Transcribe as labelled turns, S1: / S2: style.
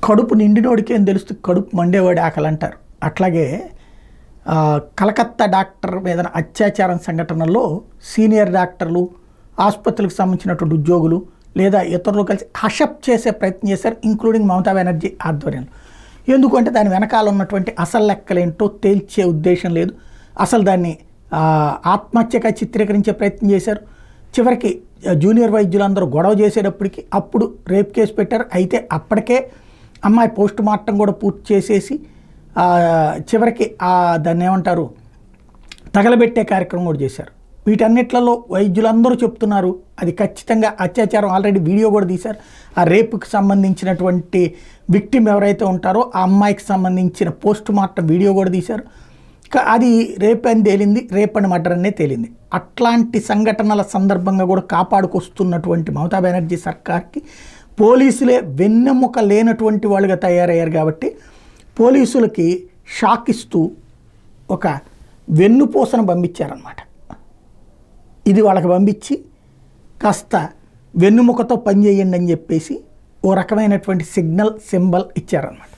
S1: కడుపు నిండినోడికి ఏం తెలుస్తుంది, కడుపు మండేవాడి ఆకలి అంటారు. అట్లాగే కలకత్తా డాక్టర్ మీద అత్యాచారం సంఘటనల్లో సీనియర్ డాక్టర్లు, ఆసుపత్రులకు సంబంధించినటువంటి ఉద్యోగులు లేదా ఇతరులు కలిసి హషప్ చేసే ప్రయత్నం చేశారు, ఇంక్లూడింగ్ మమతా బెనర్జీ ఆధ్వర్యంలో. ఎందుకంటే దాని వెనకాల ఉన్నటువంటి అసలు లెక్కలేంటో తేల్చే ఉద్దేశం లేదు. అసలు దాన్ని ఆత్మహత్యగా చిత్రీకరించే ప్రయత్నం చేశారు. చివరికి జూనియర్ వైద్యులందరూ గొడవ చేసేటప్పటికి అప్పుడు రేప్ కేసు పెట్టారు. అయితే అప్పటికే అమ్మాయి పోస్ట్ మార్టం కూడా పూర్తి చేసేసి చివరికి దాన్ని ఏమంటారు తగలబెట్టే కార్యక్రమం కూడా చేశారు. వీటన్నిట్లలో వైద్యులందరూ చెప్తున్నారు అది ఖచ్చితంగా అత్యాచారం. ఆల్రెడీ వీడియో కూడా తీశారు. ఆ రేపుకి సంబంధించినటువంటి విక్టిమ్ ఎవరైతే ఉంటారో ఆ అమ్మాయికి సంబంధించిన పోస్ట్ మార్టం వీడియో కూడా తీశారు. అది రేప్ అని తేలింది, రేప్ అని మర్డర్ అనే తేలింది. అట్లాంటి సంఘటనల సందర్భంగా కూడా కాపాడుకొస్తున్నటువంటి మమతా బెనర్జీ సర్కార్కి పోలీసులే వెన్నెముక లేనటువంటి వాళ్ళుగా తయారయ్యారు. కాబట్టి పోలీసులకి షాక్ ఇస్తూ ఒక వెన్నుపూసను పంపించారనమాట. ఇది వాళ్ళకి పంపించి కాస్త వెన్నుముకతో పనిచేయండి అని చెప్పేసి ఓ రకమైనటువంటి సిగ్నల్ సింబల్ ఇచ్చారనమాట.